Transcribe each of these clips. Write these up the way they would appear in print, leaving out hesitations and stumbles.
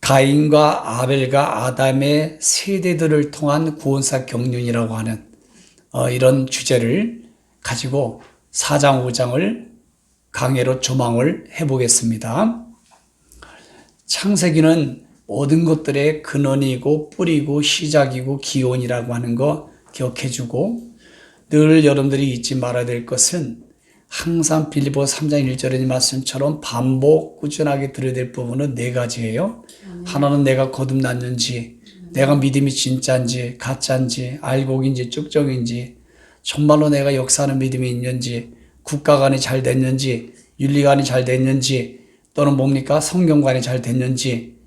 가인과 아벨과 아담의 세대들을 통한 구원사 경륜이라고 하는 이런 주제를 가지고 4장, 5장을 강해로 조망을 해보겠습니다. 창세기는 모든 것들의 근원이고 뿌리고 시작이고 기원이라고 하는 거 기억해주고, 늘 여러분들이 잊지 말아야 될 것은 항상 빌립보 3장 1절의 말씀처럼 반복 꾸준하게 들어야 될 부분은 4가지예요. 하나는 내가 거듭났는지, 내가 믿음이 진짜인지 가짜인지, 알곡인지 쭉정인지, 정말로 내가 역사하는 믿음이 있는지, 국가관이 잘 됐는지, 윤리관이 잘 됐는지, 또는 뭡니까? 성경관이 잘 됐는지,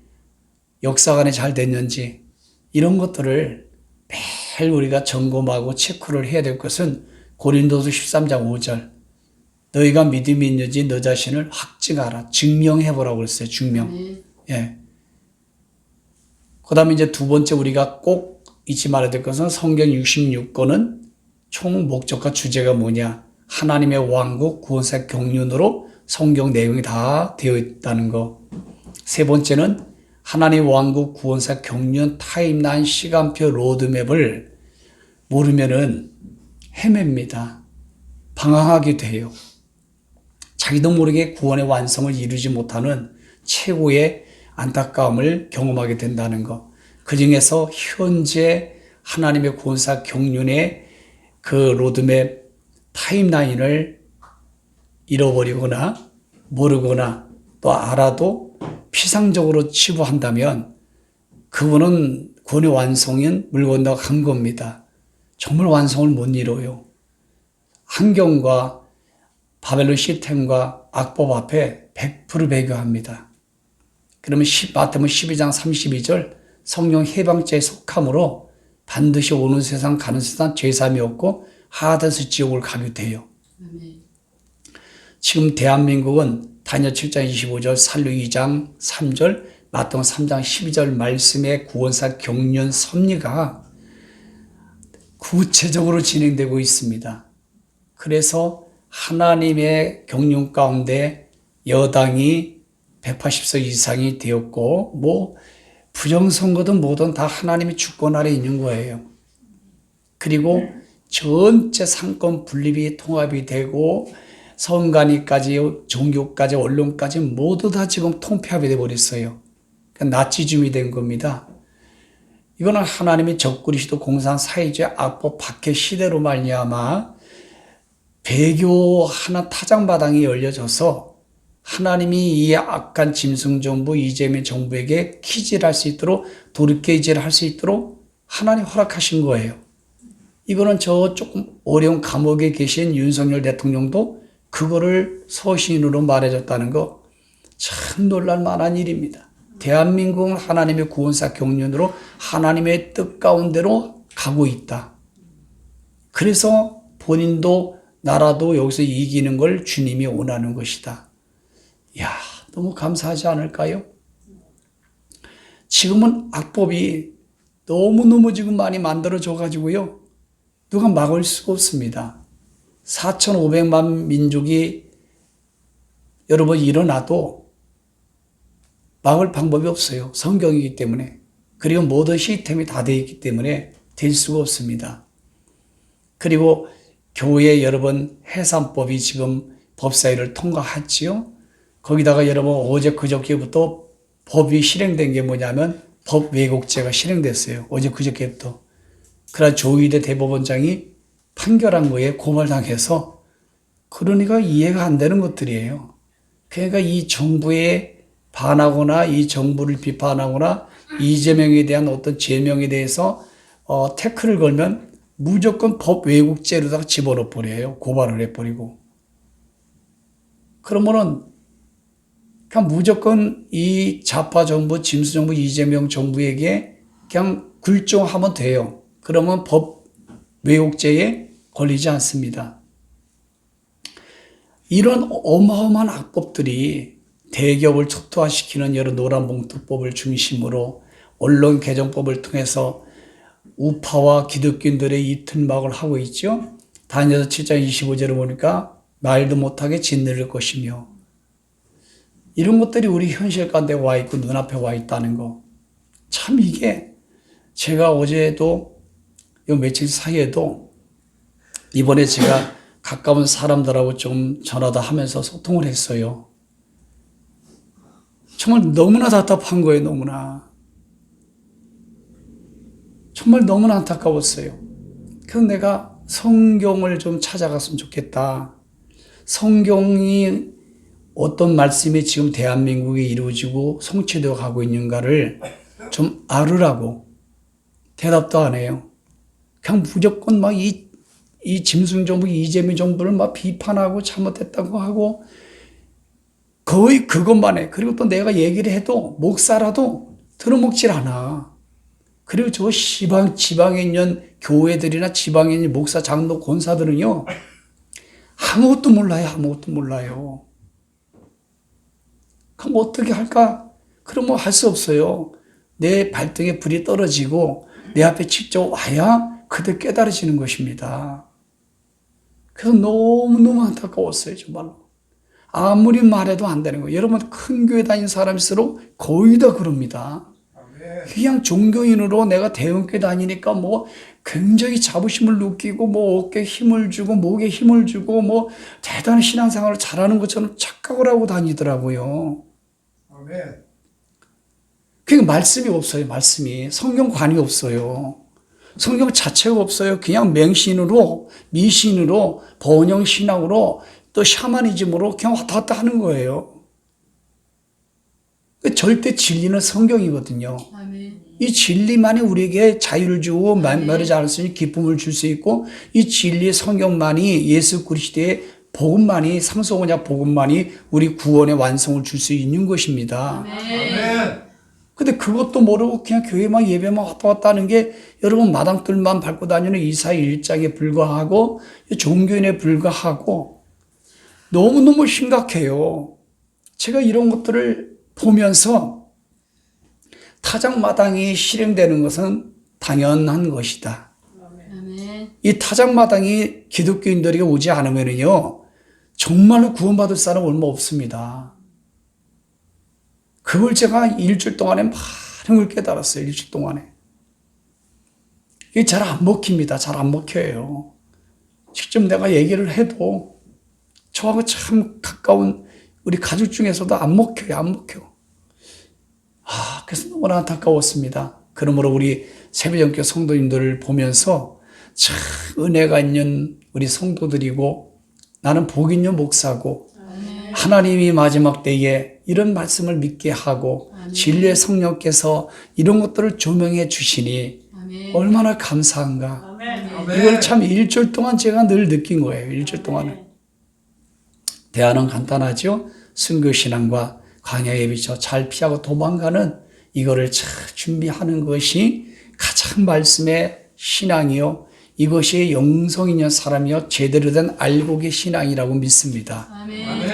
역사관이 잘 됐는지, 이런 것들을 매일 우리가 점검하고 체크를 해야 될 것은 고린도서 13장 5절, 너희가 믿음이 있는지 너 자신을 확증하라. 증명해보라고 그랬어요. 증명. 예. 그 다음에 이제 두 번째 우리가 꼭 잊지 말아야 될 것은 성경 66권은 총 목적과 주제가 뭐냐. 하나님의 왕국 구원사 경륜으로 성경 내용이 다 되어 있다는 거. 세 번째는 하나님 왕국 구원사 경륜 타임라인 시간표 로드맵을 모르면은 헤맵니다. 방황하게 돼요. 자기도 모르게 구원의 완성을 이루지 못하는 최고의 안타까움을 경험하게 된다는 것. 그 중에서 현재 하나님의 구원사 경륜의 그 로드맵 타임라인을 잃어버리거나 모르거나 또 알아도 피상적으로 치부한다면 그분은 구원의 완성인 물 건너 간 겁니다. 정말 완성을 못 이뤄요. 환경과 바벨론 시스템과 악법 앞에 100% 배교합니다. 그러면 마태복음 12장 32절 성령 해방죄에 속함으로 반드시 오는 세상 가는 세상 죄사함이 없고 하하든지 지옥을 가게 돼요. 지금 대한민국은 다니엘 7장 25절, 살루 2장 3절, 마태복음 3장 12절 말씀의 구원사 경륜 섭리가 구체적으로 진행되고 있습니다. 그래서 하나님의 경륜 가운데 여당이 180석 이상이 되었고, 부정선거든 뭐든 다 하나님의 주권 아래 있는 거예요. 그리고 전체 상권 분립이 통합이 되고, 선관위까지, 종교까지, 언론까지 모두 다 지금 통폐합이 되어버렸어요. 그러니까 나치즘이 된 겁니다. 이거는 하나님의 적그리스도 공산 사회주의 악법 박해 시대로 말미암아 배교하는 타장마당이 열려져서 하나님이 이 악한 짐승정부 이재명 정부에게 키질할 수 있도록 돌이켜질 할 수 있도록 하나님 허락하신 거예요. 이거는 저 조금 어려운 감옥에 계신 윤석열 대통령도 그거를 서신으로 말해줬다는 거 참 놀랄만한 일입니다. 대한민국은 하나님의 구원사 경륜으로 하나님의 뜻 가운데로 가고 있다. 그래서 본인도 나라도 여기서 이기는 걸 주님이 원하는 것이다. 이야, 너무 감사하지 않을까요? 지금은 악법이 너무너무 지금 많이 만들어져가지고요. 누가 막을 수가 없습니다. 4,500만 민족이 여러분 일어나도 막을 방법이 없어요. 성경이기 때문에. 그리고 모든 시스템이 다 되어 있기 때문에 될 수가 없습니다. 그리고 교회 여러분 해산법이 지금 법사위를 통과했지요. 거기다가 여러분 어제 그저께부터 법이 실행된 게 뭐냐면 법 왜곡죄가 실행됐어요. 어제 그저께부터. 그러나 조희대 대법원장이 판결한 거에 고발당해서 그러니까 이해가 안 되는 것들이에요. 그러니까 이 정부에 반하거나 이 정부를 비판하거나 이재명에 대한 어떤 제명에 대해서 태클을 걸면 무조건 법 왜곡죄로다가 집어넣어 버려요. 고발을 해버리고. 그러면은 그냥 무조건 이 좌파 정부, 짐수 정부, 이재명 정부에게 그냥 굴종하면 돼요. 그러면 법 왜곡죄에 걸리지 않습니다. 이런 어마어마한 악법들이 대기업을 초토화시키는 여러 노란봉투법을 중심으로 언론 개정법을 통해서 우파와 기독교인들의 이틀막을 하고 있죠. 다니엘 7장 25절을 보니까 말도 못하게 짓누를 것이며, 이런 것들이 우리 현실 가운데 와 있고 눈앞에 와 있다는 거. 참 이게 제가 어제도 요 며칠 사이에도 이번에 제가 가까운 사람들하고 좀 전화도 하면서 소통을 했어요. 정말 너무나 답답한 거예요, 너무나. 정말 너무나 안타까웠어요. 그래서 내가 성경을 좀 찾아갔으면 좋겠다. 성경이 어떤 말씀이 지금 대한민국에 이루어지고 성취되어 가고 있는가를 좀 알으라고. 대답도 안 해요. 그냥 무조건 막 이 짐승 정부, 이재명 정부를 막 비판하고 잘못했다고 하고 거의 그것만 해. 그리고 또 내가 얘기를 해도 목사라도 들어먹질 않아. 그리고 저 지방에 있는 교회들이나 지방에 있는 목사, 장로, 권사들은요, 아무것도 몰라요. 아무것도 몰라요. 그럼 어떻게 할까? 그럼 뭐 할 수 없어요. 내 발등에 불이 떨어지고 내 앞에 직접 와야 그들 깨달아지는 것입니다. 그래서 너무너무 안타까웠어요. 정말로. 아무리 말해도 안 되는 거예요. 여러분 큰 교회 다니는 사람일수록 거의 다 그럽니다. 그냥 종교인으로 내가 대형교회 다니니까 뭐 굉장히 자부심을 느끼고 뭐 어깨에 힘을 주고 목에 힘을 주고 뭐 대단한 신앙생활을 잘하는 것처럼 착각을 하고 다니더라고요. 아멘. 그러니까 말씀이 없어요. 말씀이. 성경관이 없어요. 성경 자체가 없어요. 그냥 맹신으로, 미신으로, 번영신앙으로, 또 샤머니즘으로 그냥 왔다 갔다 하는 거예요. 절대 진리는 성경이거든요. 아멘. 이 진리만이 우리에게 자유를 주고 마르지 않을 수 있는 기쁨을 줄 수 있고 이 진리 성경만이 예수 그리스도의 복음만이 상속언약 복음만이 우리 구원의 완성을 줄 수 있는 것입니다. 아멘. 근데 그것도 모르고 그냥 교회만 예배만 왔다 갔다 하는 게 여러분 마당들만 밟고 다니는 이사야 1장에 불과하고 종교인에 불과하고 너무너무 심각해요. 제가 이런 것들을 보면서 타작마당이 실행되는 것은 당연한 것이다. 아멘. 이 타작마당이 기독교인들에게 오지 않으면요 정말로 구원받을 사람 얼마 없습니다. 그걸 제가 일주일 동안에 많은 걸 깨달았어요. 일주일 동안에. 이게 잘 안 먹힙니다. 잘 안 먹혀요. 직접 내가 얘기를 해도 저하고 참 가까운 우리 가족 중에서도 안 먹혀요. 안 먹혀. 그래서 너무나 안타까웠습니다. 그러므로 우리 세배전교 성도님들을 보면서 참 은혜가 있는 우리 성도들이고 나는 복 있는 목사고 하나님이 마지막 때에 이런 말씀을 믿게 하고 진리의 성령께서 이런 것들을 조명해 주시니 아멘. 얼마나 감사한가. 아멘. 이걸 참 일주일 동안 제가 늘 느낀 거예요. 일주일 동안은. 대안은 간단하죠. 순교신앙과 광야에 비쳐 잘 피하고 도망가는 이거를 잘 준비하는 것이 가장 말씀의 신앙이요. 이것이 영성 있는 사람이요. 제대로 된 알곡의 신앙이라고 믿습니다. 아멘. 아멘.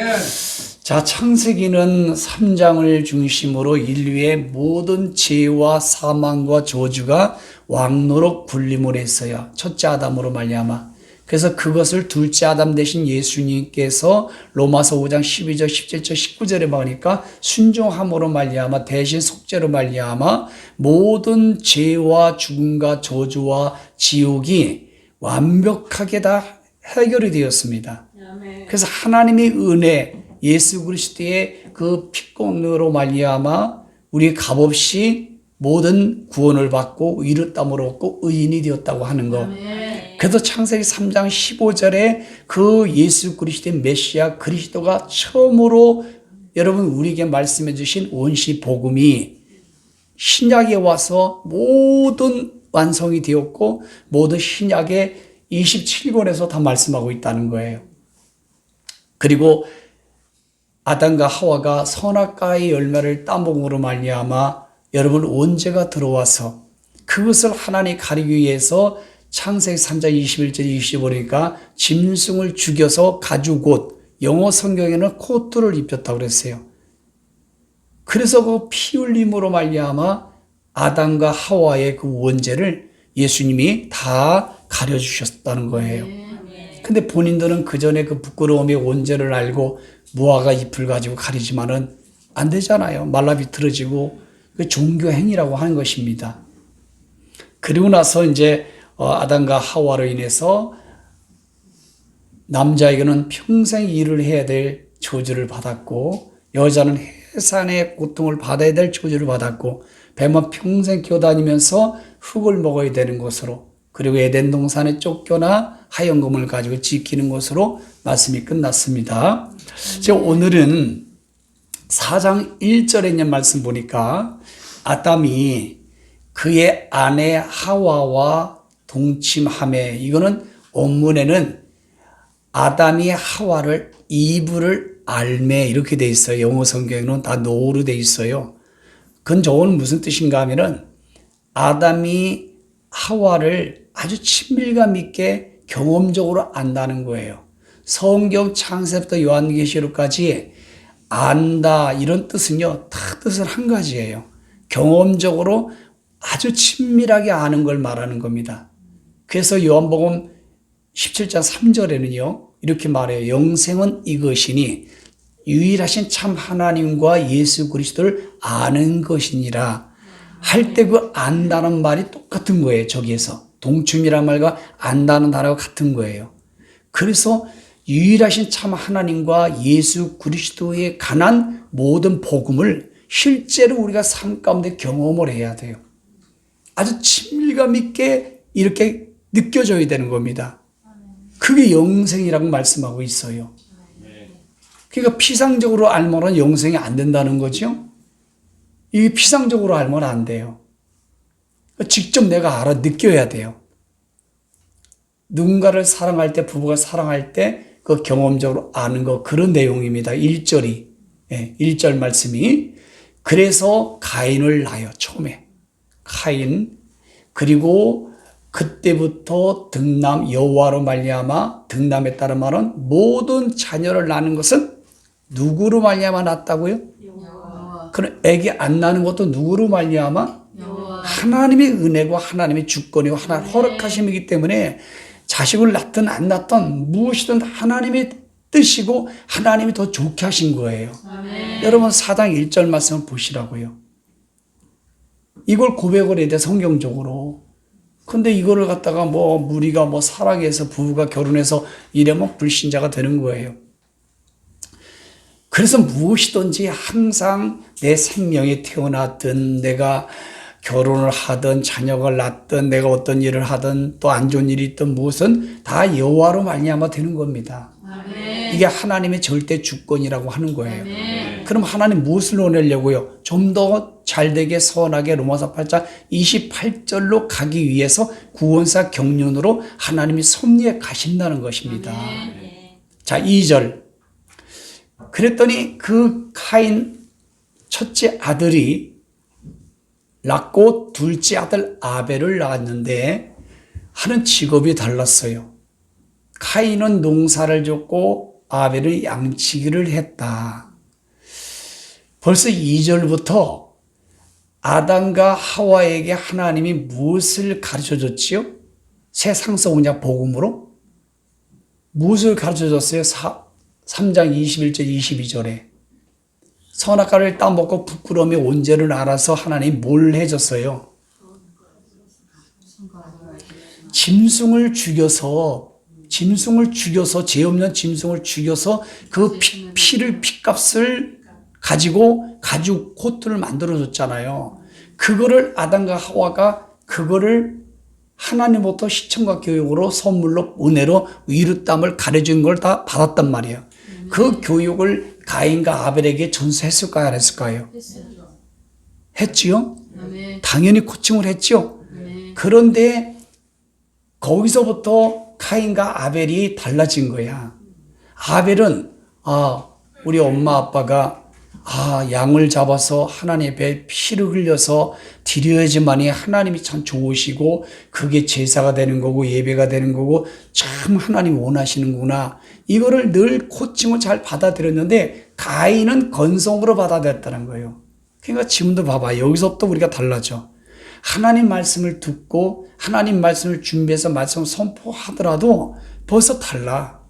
자, 창세기는 3장을 중심으로 인류의 모든 죄와 사망과 저주가 왕노로 군림을 했어요. 첫째 아담으로 말미암아. 그래서 그것을 둘째 아담 대신 예수님께서 로마서 5장 12절, 17절, 19절에 보니까 순종함으로 말미암아 대신 속죄로 말미암아 모든 죄와 죽음과 저주와 지옥이 완벽하게 다 해결이 되었습니다. 아멘. 그래서 하나님의 은혜, 예수 그리스도의 그 피공으로 말미암아 우리 값없이 모든 구원을 받고 의롭다함을 얻고 의인이 되었다고 하는 것. 아멘. 그래서 창세기 3장 15절에 그 예수 그리스도의 메시아 그리스도가 처음으로 여러분 우리에게 말씀해 주신 원시 복음이 신약에 와서 모든 완성이 되었고 모든 신약의 27권에서 다 말씀하고 있다는 거예요. 그리고 아담과 하와가 선악과의 열매를 따먹음으로 말미암아 여러분 원죄가 들어와서 그것을 하나님 가리기 위해서 창세기 3장 21절 25절이니까 짐승을 죽여서 가죽옷, 영어 성경에는 코트를 입혔다고 그랬어요. 그래서 그 피 흘림으로 말미암아 아담과 하와의 그 원죄를 예수님이 다 가려주셨다는 거예요. 근데 본인들은 그 전에 그 부끄러움의 원죄를 알고 무화과 잎을 가지고 가리지만은 안 되잖아요. 말라 비틀어지고 그 종교 행위라고 하는 것입니다. 그리고 나서 이제 아담과 하와로 인해서 남자에게는 평생 일을 해야 될 저주를 받았고 여자는 해산의 고통을 받아야 될 저주를 받았고 뱀은 평생 기어다니면서 흙을 먹어야 되는 것으로 그리고 에덴 동산에 쫓겨나 하얀검을 가지고 지키는 것으로 말씀이 끝났습니다. 오늘은 4장 1절에 있는 말씀 보니까 아담이 그의 아내 하와와 동침하매 이거는 원문에는 아담이 하와를 이브를 알매 이렇게 돼 있어요. 영어 성경에는 다 노로 돼 있어요. 그건 저건 무슨 뜻인가 하면은 아담이 하와를 아주 친밀감 있게 경험적으로 안다는 거예요. 성경 창세부터 요한계시록까지 안다 이런 뜻은요 다 뜻은 한 가지예요. 경험적으로 아주 친밀하게 아는 걸 말하는 겁니다. 그래서 요한복음 17장 3절에는요 이렇게 말해요. 영생은 이것이니 유일하신 참 하나님과 예수 그리스도를 아는 것이니라 할 때 그 안다는 말이 똑같은 거예요. 저기에서 동춤이란 말과 안다는 단어가 같은 거예요. 그래서 유일하신 참 하나님과 예수 그리스도에 관한 모든 복음을 실제로 우리가 삶 가운데 경험을 해야 돼요. 아주 친밀감 있게 이렇게 느껴져야 되는 겁니다. 그게 영생이라고 말씀하고 있어요. 그러니까 피상적으로 알면은 영생이 안 된다는 거죠. 이게 피상적으로 알면 안 돼요. 직접 내가 알아 느껴야 돼요. 누군가를 사랑할 때, 부부가 사랑할 때 그 경험적으로 아는 거 그런 내용입니다. 1절이. 1절 말씀이. 그래서 가인을 낳아요. 처음에. 가인. 그리고 그때부터 등남 여호와로 말미암아 등남에 따른 말은 모든 자녀를 낳는 것은 누구로 말미암아 낳았다고요? 여호와. 그럼 애기 안 낳는 것도 누구로 말미암아? 여호와. 하나님의 은혜고 하나님의 주권이고 하나님 허락하심이기 때문에 자식을 낳든 안 낳든 무엇이든 하나님의 뜻이고 하나님이 더 좋게 하신 거예요. 아멘. 여러분 4장 1절 말씀을 보시라고요. 이걸 고백을 해야 돼 성경적으로. 근데 이거를 갖다가 무리가 사랑해서 부부가 결혼해서 이러면 불신자가 되는 거예요. 그래서 무엇이든지 항상 내 생명이 태어났든 내가 결혼을 하든 자녀를 낳든 내가 어떤 일을 하든 또 안 좋은 일이 있든 무엇은 다 여호와로 말미암아 되는 겁니다. 아멘. 이게 하나님의 절대 주권이라고 하는 거예요. 아멘. 그럼 하나님 무엇을 원하려고요? 좀 더 잘되게 선하게 로마서 8장 28절로 가기 위해서 구원사 경륜으로 하나님이 섭리해 가신다는 것입니다. 아멘. 자, 2절. 그랬더니 그 카인 첫째 아들이 낳고 둘째 아들 아벨을 낳았는데 하는 직업이 달랐어요. 카인은 농사를 짓고 아벨은 양치기를 했다. 벌써 2절부터 아담과 하와에게 하나님이 무엇을 가르쳐 줬지요? 새 상속자 복음으로? 무엇을 가르쳐 줬어요? 3장 21절 22절에 선악과를 따먹고 부끄러움이 온 죄를 알아서 하나님이 뭘 해줬어요? 짐승을 죽여서 죄 없는 짐승을 죽여서 그 피값을 가지고 가죽 코트를 만들어줬잖아요. 그거를 아담과 하와가 그거를 하나님부터 시청과 교육으로 선물로 은혜로 위로땀을 가려준 걸 다 받았단 말이에요. 그 교육을 가인과 아벨에게 전수했을까요? 안 했을까요? 했지요? 아멘. 당연히 코칭을 했지요. 아멘. 그런데 거기서부터 가인과 아벨이 달라진 거야. 아벨은 우리 엄마 아빠가 양을 잡아서 하나님 앞에 피를 흘려서 드려야지만이 하나님이 참 좋으시고 그게 제사가 되는 거고 예배가 되는 거고 참 하나님 원하시는구나. 이거를 늘 코칭을 잘 받아들였는데 가인은 건성으로 받아들였다는 거예요. 그러니까 지금도 봐봐. 여기서부터 우리가 달라져. 하나님 말씀을 듣고 하나님 말씀을 준비해서 말씀을 선포하더라도 벌써 달라.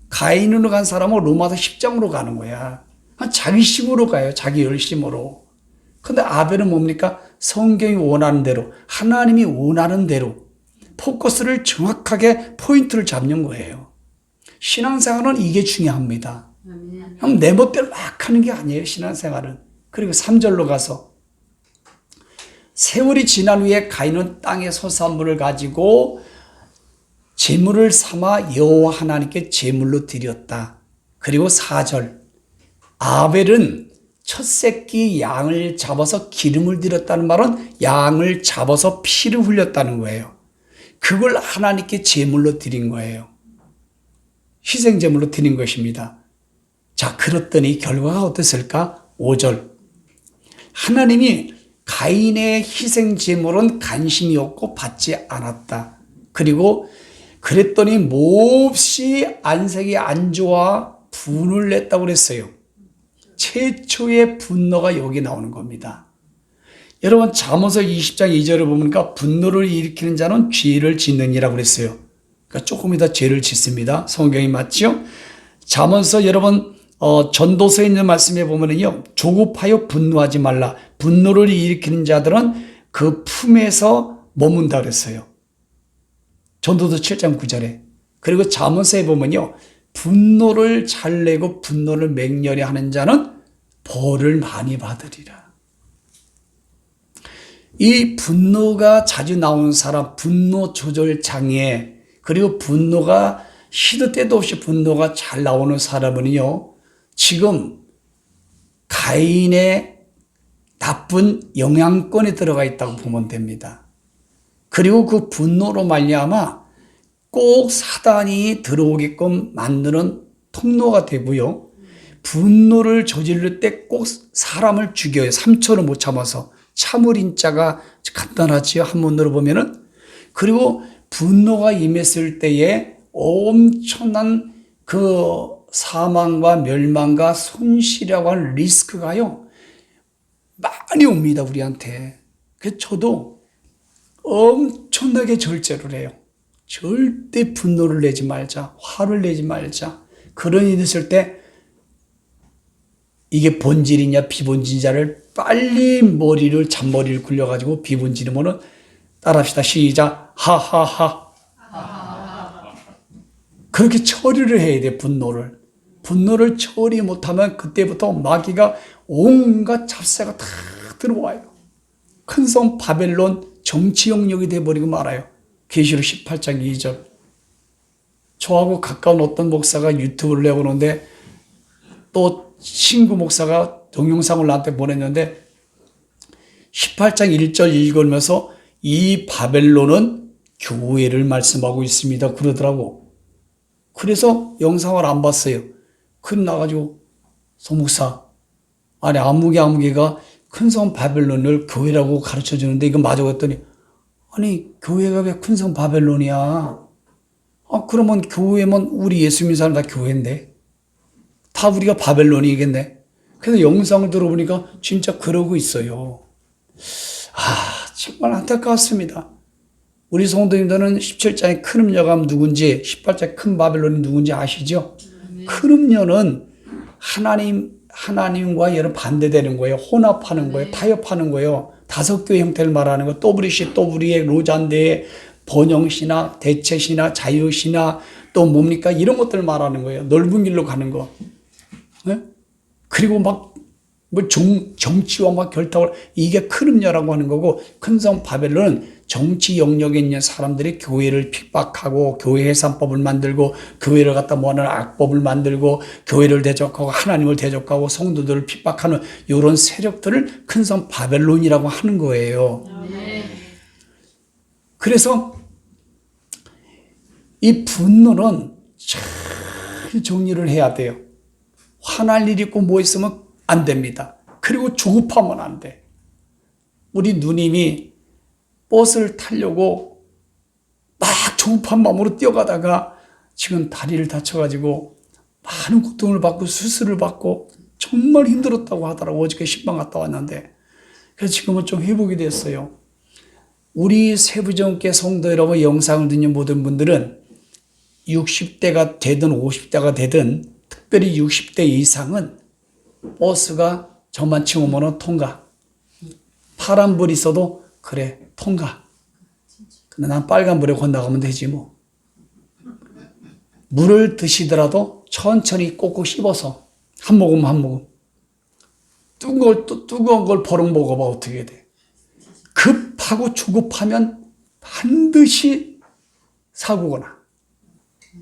가인으로 간 사람은 로마서 10장으로 가는 거야. 자기 식으로 가요. 자기 열심으로. 근데 아벨은 뭡니까? 성경이 원하는 대로, 하나님이 원하는 대로 포커스를 정확하게 포인트를 잡는 거예요. 신앙생활은 이게 중요합니다. 그럼 내 멋대로 막 하는 게 아니에요. 신앙생활은. 그리고 3절로 가서 세월이 지난 후에 가인은 땅의 소산물을 가지고 제물을 삼아 여호와 하나님께 제물로 드렸다. 그리고 4절 아벨은 첫 새끼 양을 잡아서 기름을 드렸다는 말은 양을 잡아서 피를 흘렸다는 거예요. 그걸 하나님께 제물로 드린 거예요. 희생제물로 드린 것입니다. 자, 그랬더니 결과가 어땠을까? 5절 하나님이 가인의 희생제물은 관심이 없고 받지 않았다. 그리고 그랬더니 몹시 안색이 안 좋아 분을 냈다고 그랬어요. 최초의 분노가 여기 나오는 겁니다. 여러분 잠언서 20장 2절을 보니까 분노를 일으키는 자는 죄를 짓느니라고 그랬어요. 그러니까 조금 이따 죄를 짓습니다. 성경이 맞죠? 잠언서 여러분 전도서에 있는 말씀에 보면은요, 조급하여 분노하지 말라. 분노를 일으키는 자들은 그 품에서 머문다 그랬어요. 전도서 7장 9절에. 그리고 잠언서에 보면요, 분노를 잘 내고 분노를 맹렬히 하는 자는 벌을 많이 받으리라. 이 분노가 자주 나오는 사람, 분노 조절 장애, 그리고 분노가 시도 때도 없이 분노가 잘 나오는 사람은요, 지금 가인의 나쁜 영향권에 들어가 있다고 보면 됩니다. 그리고 그 분노로 말미암아 꼭 사단이 들어오게끔 만드는 통로가 되고요. 분노를 저지를 때 꼭 사람을 죽여요. 3초를 못 참아서. 참을인 자가 간단하지요. 한문으로 보면은. 그리고 분노가 임했을 때에 엄청난 그 사망과 멸망과 손실이라고 하는 리스크가요, 많이 옵니다, 우리한테. 그래서 저도 엄청나게 절제를 해요. 절대 분노를 내지 말자, 화를 내지 말자. 그런 일이 있을 때 이게 본질이냐 비본질이냐를 빨리 잔머리를 굴려가지고 비본질이면은 따라합시다. 시작. 하하하. 그렇게 처리를 해야 돼, 분노를. 분노를 처리 못하면 그때부터 마귀가 온갖 잡새가 다 들어와요. 큰 성 바벨론 정치 영역이 돼버리고 말아요. 계시록 18장 2절. 저하고 가까운 어떤 목사가 유튜브를 내보는데 또 친구 목사가 동영상을 나한테 보냈는데 18장 1절 읽으면서 이 바벨론은 교회를 말씀하고 있습니다. 그러더라고. 그래서 영상을 안 봤어요. 그럼 나가지고 소목사, 아니 아무개가 큰 성 바벨론을 교회라고 가르쳐 주는데 이거 맞아? 그랬더니 아니 교회가 왜 큰 성 바벨론이야? 그러면 교회면 우리 예수 믿는 사람 다 교회인데 다 우리가 바벨론이겠네. 그래서 영상을 들어보니까 진짜 그러고 있어요. 정말 안타까웠습니다. 우리 성도님들은 17장의 큰 음녀가 누군지, 18장의 큰 바벨론이 누군지 아시죠? 큰 음녀는 하나님과 여러 반대되는 거예요. 혼합하는 거예요. 타협하는 거예요. 다섯 교회 형태를 말하는 거. 또브리시, 또브리에, 로잔데에, 번영신화, 대체신화, 자유신화, 또 뭡니까? 이런 것들을 말하는 거예요. 넓은 길로 가는 거. 네? 그리고 정치와 결탁을, 이게 큰 음녀라고 하는 거고, 큰 성 바벨론은 정치 영역에 있는 사람들이 교회를 핍박하고, 교회 해산법을 만들고, 교회를 갖다 모아놓은 악법을 만들고, 교회를 대적하고, 하나님을 대적하고, 성도들을 핍박하는 이런 세력들을 큰 성 바벨론이라고 하는 거예요. 그래서 이 분노는 잘 정리를 해야 돼요. 화날 일 있고 뭐 있으면 안 됩니다. 그리고 조급하면 안 돼. 우리 누님이 버스를 타려고 막 조급한 마음으로 뛰어가다가 지금 다리를 다쳐가지고 많은 고통을 받고 수술을 받고 정말 힘들었다고 하더라고. 어저께 신방 갔다 왔는데. 그래서 지금은 좀 회복이 됐어요. 우리 세부정교회 성도 여러분, 영상을 듣는 모든 분들은 60대가 되든 50대가 되든 특별히 60대 이상은 버스가 저만치 오면은 통과. 파란불 있어도 그래 통과. 근데 난 빨간불에 건너가면 되지 뭐. 물을 드시더라도 천천히 꼭꼭 씹어서 한 모금 한 모금. 뜨거운 걸 버럭 먹어봐 어떻게 돼. 급하고 조급하면 반드시 사고가 나.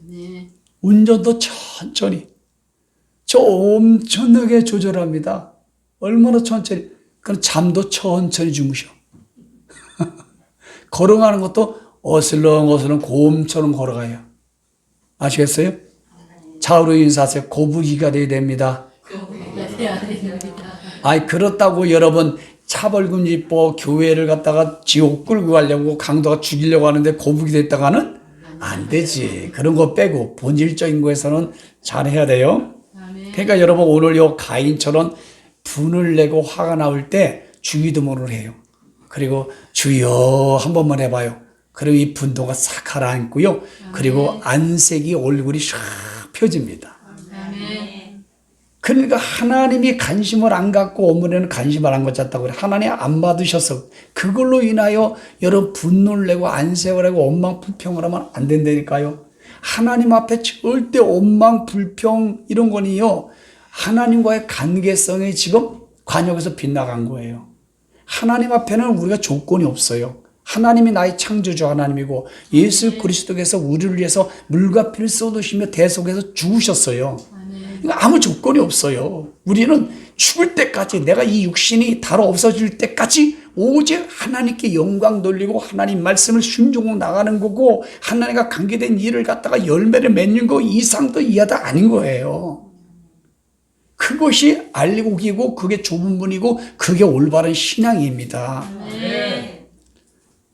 네. 운전도 천천히. 저 엄청나게 조절합니다. 얼마나 천천히. 그럼 잠도 천천히 주무셔. 걸어가는 것도 어슬렁어슬렁 곰처럼 걸어가요. 아시겠어요? 좌우로 인사하세요. 고부기가 돼야 됩니다. 아이 그렇다고 여러분 차벌금지법 교회를 갖다가 지옥 끌고 가려고 강도가 죽이려고 하는데 고북이 됐다가는 안 되지. 그런 거 빼고 본질적인 거에서는 잘해야 돼요. 그러니까 여러분 오늘 요 가인처럼 분을 내고 화가 나올 때 주기도문을 해요. 그리고 주여 한 번만 해봐요. 그리고 이 분노가 싹 가라앉고요. 그리고 안색이 얼굴이 샥 펴집니다. 그러니까 하나님이 관심을 안 갖고 어머니는 관심을 안 갖았다고 그래. 하나님 안 받으셔서 그걸로 인하여 여러분 분노를 내고 안색을 하고 원망 불평을 하면 안 된다니까요. 하나님 앞에 절대 원망 불평 이런 거는요. 하나님과의 관계성이 지금 관역에서 빗나간 거예요. 하나님 앞에는 우리가 조건이 없어요. 하나님이 나의 창조주 하나님이고 예수 그리스도께서 우리를 위해서 물과 피를 쏟으시며 대속해서 죽으셨어요. 그러니까 아무 조건이 없어요. 우리는 죽을 때까지 내가 이 육신이 다로 없어질 때까지 오직 하나님께 영광 돌리고 하나님 말씀을 순종하고 나가는 거고 하나님과 관계된 일을 갖다가 열매를 맺는 거 이상도 이하도 아닌 거예요. 그것이 알고기고 그게 좁은 분이고 그게 올바른 신앙입니다.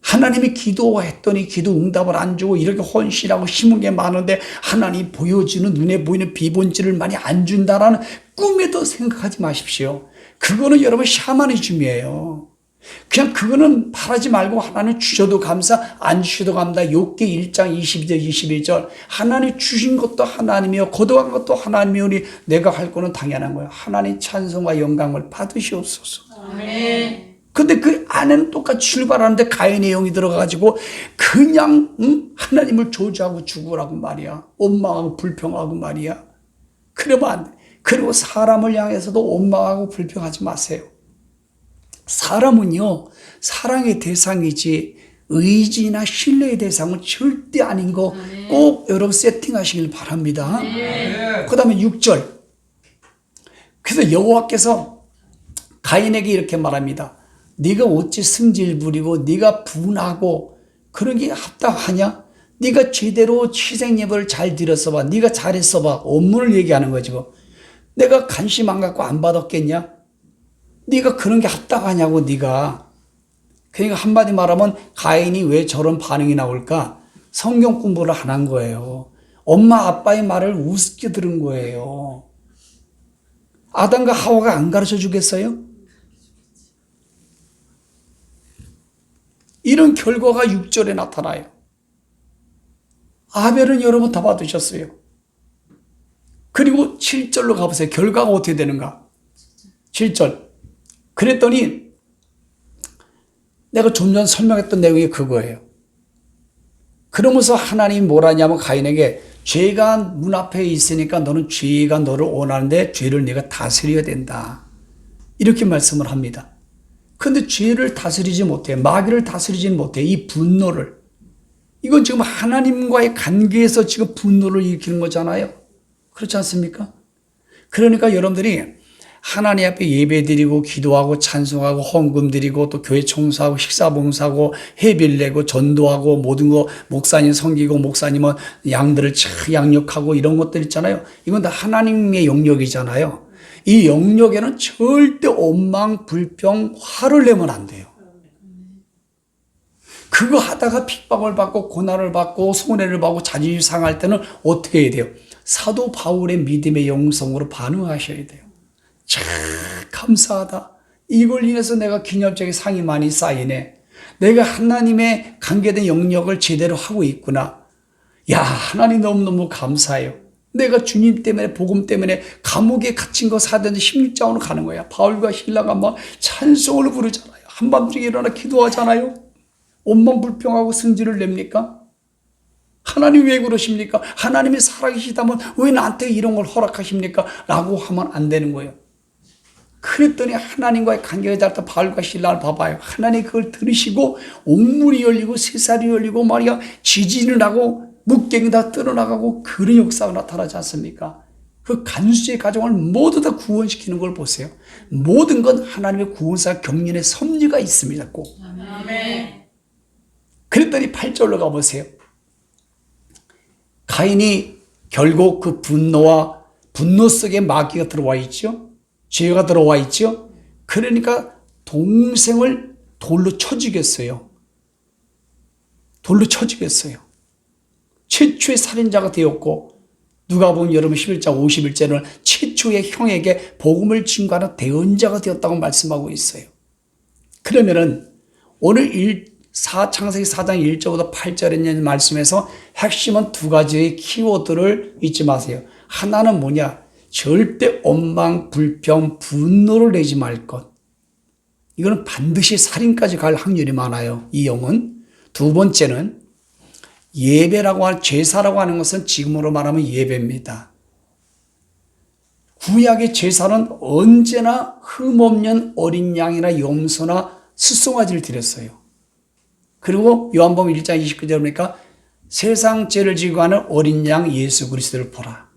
하나님이 기도했더니 기도 응답을 안 주고 이렇게 헌신하고 심은 게 많은데 하나님 보여주는 눈에 보이는 비본질을 많이 안 준다라는 꿈에도 생각하지 마십시오. 그거는 여러분 샤머니즘이에요. 그냥 그거는 바라지 말고 하나님 주셔도 감사 안 주셔도 감사. 욥기 1장 22절 21절 하나님 주신 것도 하나님이요 거둬간 것도 하나님이오니 내가 할 거는 당연한 거예요. 하나님 찬송과 영광을 받으시옵소서. 아멘. 근데 그 안에는 똑같이 출발하는데 가인의 영이 들어가가지고 그냥 하나님을 저주하고 죽으라고 말이야. 원망하고 불평하고 말이야. 그러면 안 돼. 그리고 사람을 향해서도 원망하고 불평하지 마세요. 사람은요 사랑의 대상이지 의지나 신뢰의 대상은 절대 아닌 거 꼭 여러분 세팅하시길 바랍니다. 그 다음에 6절. 그래서 여호와께서 가인에게 이렇게 말합니다. 네가 어찌 승질 부리고 네가 분하고 그런 게 합당하냐? 네가 제대로 희생 예배를 잘 드렸어 봐. 네가 잘했어 봐. 업무를 얘기하는 거죠. 내가 관심 안 갖고 안 받았겠냐? 네가 그런 게 합당하냐고 네가. 그러니까 한마디 말하면 가인이 왜 저런 반응이 나올까? 성경 공부를 안 한 거예요. 엄마 아빠의 말을 우습게 들은 거예요. 아담과 하와가 안 가르쳐 주겠어요? 이런 결과가 6절에 나타나요. 아벨은 여러분 다 받으셨어요. 그리고 7절로 가보세요. 결과가 어떻게 되는가? 7절. 그랬더니 내가 좀 전 설명했던 내용이 그거예요. 그러면서 하나님이 뭐라냐면 가인에게 죄가 문 앞에 있으니까 너는 죄가 너를 원하는데 죄를 네가 다스려야 된다. 이렇게 말씀을 합니다. 근데 죄를 다스리지 못해. 마귀를 다스리지 못해. 이 분노를. 이건 지금 하나님과의 관계에서 지금 분노를 일으키는 거잖아요. 그렇지 않습니까? 그러니까 여러분들이 하나님 앞에 예배 드리고 기도하고 찬송하고 헌금 드리고 또 교회 청소하고 식사 봉사하고 회비를 내고 전도하고 모든 거 목사님 섬기고 목사님은 양들을 잘 양육하고 이런 것들 있잖아요. 이건 다 하나님의 영역이잖아요. 이 영역에는 절대 원망, 불평, 화를 내면 안 돼요. 그거 하다가 핍박을 받고 고난을 받고 손해를 받고 자존심 상할 때는 어떻게 해야 돼요? 사도 바울의 믿음의 영성으로 반응하셔야 돼요. 참 감사하다. 이걸 인해서 내가 기념적인 상이 많이 쌓이네. 내가 하나님의 관계된 영역을 제대로 하고 있구나. 야, 하나님 너무너무 감사해요. 내가 주님 때문에, 복음 때문에 감옥에 갇힌 거 사도행전 16장으로 가는 거야. 바울과 신라가 막 찬송을 부르잖아요. 한밤중에 일어나 기도하잖아요. 온몸 불평하고 승질을 냅니까? 하나님 왜 그러십니까? 하나님이 살아계시다면 왜 나한테 이런 걸 허락하십니까? 라고 하면 안 되는 거예요. 그랬더니 하나님과의 관계가 잘 바울과 신라를 봐봐요. 하나님이 그걸 들으시고 옥문이 열리고 새살이 열리고 말이야 지진을 하고 묵갱이 다 뜯어나가고 그런 역사가 나타나지 않습니까? 그 간수의 가정을 모두 다 구원시키는 걸 보세요. 모든 건 하나님의 구원사 경륜의 섭리가 있습니다. 꼭. 아멘. 그랬더니 8절로 가보세요. 가인이 결국 그 분노 속에 마귀가 들어와 있죠. 죄가 들어와 있죠. 그러니까 동생을 돌로 쳐 죽였어요. 돌로 쳐 죽였어요. 최초의 살인자가 되었고 누가 보면 여러분 11장 51절은 최초의 형에게 복음을 증거하는 대언자가 되었다고 말씀하고 있어요. 그러면은 오늘 창세기 4장 1절부터 8절에 있는 말씀에서 핵심은 두 가지의 키워드를 잊지 마세요. 하나는 뭐냐? 절대 원망, 불평, 분노를 내지 말 것. 이거는 반드시 살인까지 갈 확률이 많아요. 이 영은. 두 번째는 예배라고 하는, 제사라고 하는 것은 지금으로 말하면 예배입니다. 구약의 제사는 언제나 흠없는 어린 양이나 염소나 수송아지를 드렸어요. 그리고 요한복음 1장 29절 보니까 세상 죄를 지고 하는 어린 양 예수 그리스도를 보라.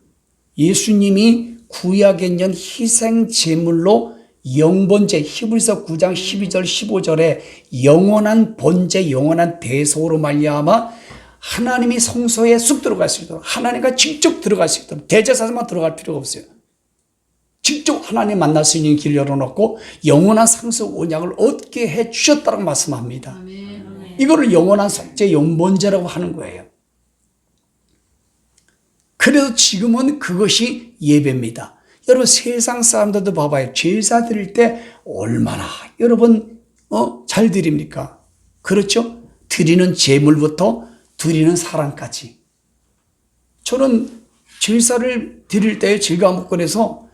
예수님이 구약의 년 희생 제물로 영번제, 히브리서 9장 12절 15절에 영원한 번제, 영원한 대속으로 말미암아 하나님이 성소에 쑥 들어갈 수 있도록, 하나님과 직접 들어갈 수 있도록, 대제사장만 들어갈 필요가 없어요. 직접 하나님 만날 수 있는 길을 열어놓고 영원한 상속 언약을 얻게 해 주셨다고 말씀합니다. 아멘. 이거를 영원한 속죄 영번제라고 하는 거예요. 그래서 지금은 그것이 예배입니다. 여러분 세상 사람들도 봐봐요. 제사 드릴 때 얼마나 여러분 잘 드립니까? 그렇죠? 드리는 제물부터 드리는 사랑까지. 저는 제사를 드릴 때 즐거운 목걸이에서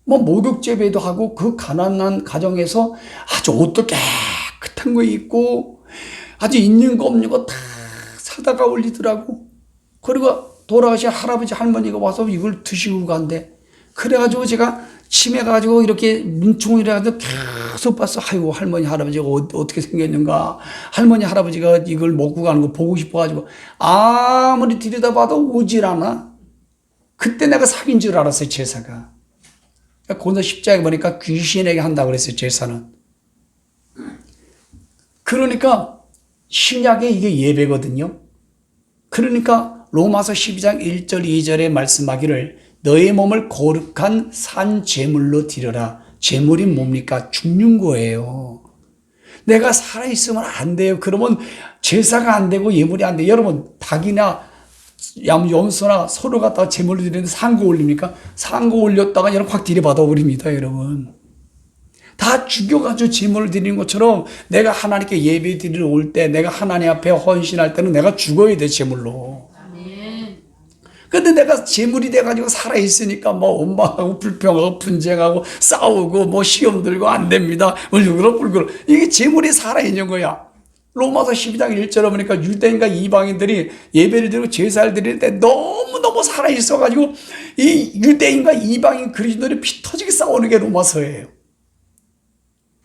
목욕 재배도 하고 그 가난한 가정에서 아주 옷도 깨끗한 거 입고 아주 있는 거 없는 거 다 사다가 올리더라고. 그리고 돌아가신 할아버지 할머니가 와서 이걸 드시고 간대. 그래가지고 제가 치매가지고 이렇게 민총을 해가지고 계속 봤어. 아이고 할머니 할아버지가 어떻게 생겼는가. 할머니 할아버지가 이걸 먹고 가는 거 보고 싶어가지고 아무리 들여다봐도 오질 않아. 그때 내가 사귄 줄 알았어요. 제사가. 고린도 10장에 보니까 귀신에게 한다고 그랬어요. 제사는. 그러니까 신약에 이게 예배거든요. 그러니까 로마서 12장 1절 2절에 말씀하기를 너의 몸을 거룩한 산 제물로 드려라. 제물이 뭡니까? 죽는 거예요. 내가 살아있으면 안 돼요. 그러면 제사가 안 되고 예물이 안 돼요. 여러분 닭이나 염소나 서로 갖다가 제물을 드리는데 상고 올립니까? 상고 올렸다가 여러분 확 들이받아 버립니다. 여러분 다 죽여가지고 제물을 드리는 것처럼 내가 하나님께 예배 드리러 올 때 내가 하나님 앞에 헌신할 때는 내가 죽어야 돼. 제물로. 근데 내가 제물이 돼가지고 살아있으니까 원망하고 불평하고 분쟁하고 싸우고 시험 들고 안 됩니다. 울그럭불그럭. 이게 제물이 살아있는 거야. 로마서 12장 1절에 보니까 유대인과 이방인들이 예배를 드리고 제사를 드릴 때 너무너무 살아있어가지고 이 유대인과 이방인 그리스도인들이 피 터지게 싸우는 게 로마서예요.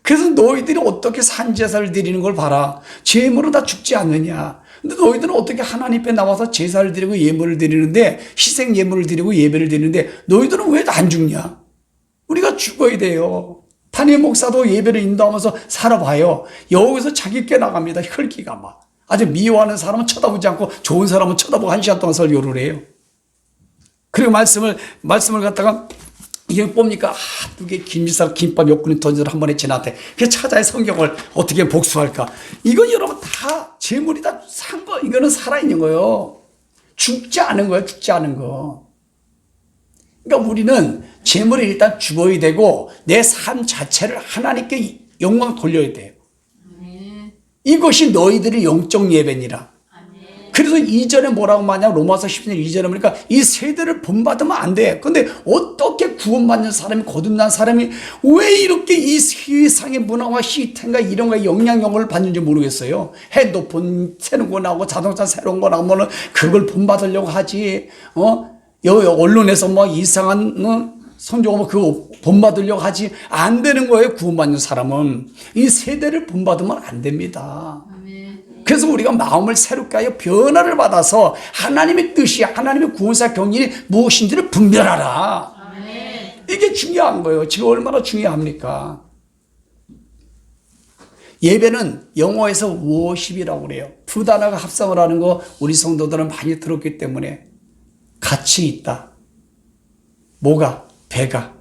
그래서 너희들이 어떻게 산제사를 드리는 걸 봐라. 제물은 다 죽지 않느냐. 근데 너희들은 어떻게 하나님 앞에 나와서 제사를 드리고 예물을 드리는데 희생 예물을 드리고 예배를 드리는데 너희들은 왜 안 죽냐? 우리가 죽어야 돼요. 담임 목사도 예배를 인도하면서 살아봐요. 여기서 자기 께 나갑니다. 혈기가 막. 아주 미워하는 사람은 쳐다보지 않고 좋은 사람은 쳐다보고 1시간 동안 설교를 해요. 그리고 말씀을 갖다가 이게 뭡니까? 두개 김비싸 김밥 몇 그릇 던져서 한 번에 지나한테 그 찾아야 성경을 어떻게 복수할까? 이건 여러분 다 재물이 다 산 거. 이거는 살아있는 거예요. 죽지 않은 거예요. 죽지 않은 거. 그러니까 우리는 재물이 일단 죽어야 되고 내 삶 자체를 하나님께 영광 돌려야 돼요. 이것이 너희들의 영적 예배니라. 그래서 이전에 뭐라고 말하냐, 로마서 10년 이전에 보니까 이 세대를 본받으면 안 돼. 근데 어떻게 구원받는 사람이, 거듭난 사람이 왜 이렇게 이 세상의 문화와 시스템과 이런 거에 영향력을 받는지 모르겠어요. 핸드폰 새로운 거 나오고 자동차 새로운 거 나오면은 그걸 본받으려고 하지. 언론에서 뭐 이상한 성경을 그거 본받으려고 하지. 안 되는 거예요. 구원받는 사람은 이 세대를 본받으면 안 됩니다. 그래서 우리가 마음을 새롭게 하여 변화를 받아서 하나님의 뜻이, 하나님의 구원사 경륜이 무엇인지를 분별하라. 이게 중요한 거예요. 지금 얼마나 중요합니까? 예배는 영어에서 워십이라고 그래요. 두 단어가 합성을 하는 거 우리 성도들은 많이 들었기 때문에 가치 있다. 뭐가? 배가.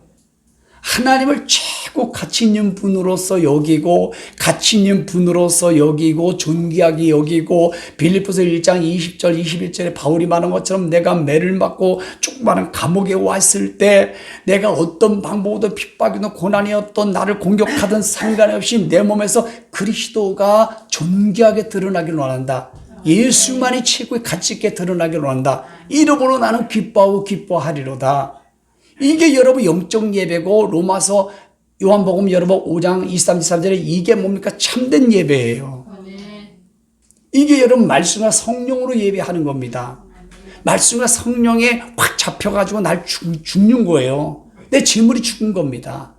하나님을 최고 가치 있는 분으로서 여기고, 가치 있는 분으로서 여기고, 존귀하게 여기고, 빌립보서 1장 20절 21절에 바울이 말한 것처럼 내가 매를 맞고 조그마한 감옥에 왔을 때 내가 어떤 방법으로 핍박이든 고난이었던 나를 공격하든 상관없이 내 몸에서 그리스도가 존귀하게 드러나기를 원한다. 예수만이 최고의 가치 있게 드러나기를 원한다. 이름으로 나는 기뻐하고 기뻐하리로다. 이게 여러분 영적 예배고, 로마서 요한복음 여러분 5장 23, 23절에 이게 뭡니까? 참된 예배예요. 이게 여러분 말씀과 성령으로 예배하는 겁니다. 말씀과 성령에 확 잡혀가지고 날 죽는 거예요. 내 재물이 죽은 겁니다.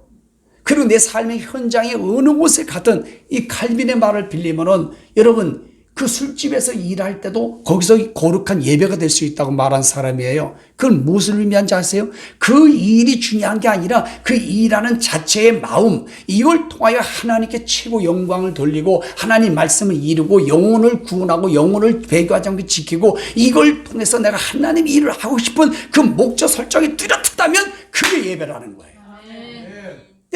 그리고 내 삶의 현장에 어느 곳에 가든 이 칼빈의 말을 빌리면은 여러분 그 술집에서 일할 때도 거기서 거룩한 예배가 될 수 있다고 말한 사람이에요. 그건 무엇을 의미하는지 아세요? 그 일이 중요한 게 아니라 그 일하는 자체의 마음, 이걸 통하여 하나님께 최고 영광을 돌리고 하나님 말씀을 이루고 영혼을 구원하고 영혼을 배교하지 않게 지키고, 이걸 통해서 내가 하나님 일을 하고 싶은 그 목적 설정이 뚜렷하다면 그게 예배라는 거예요.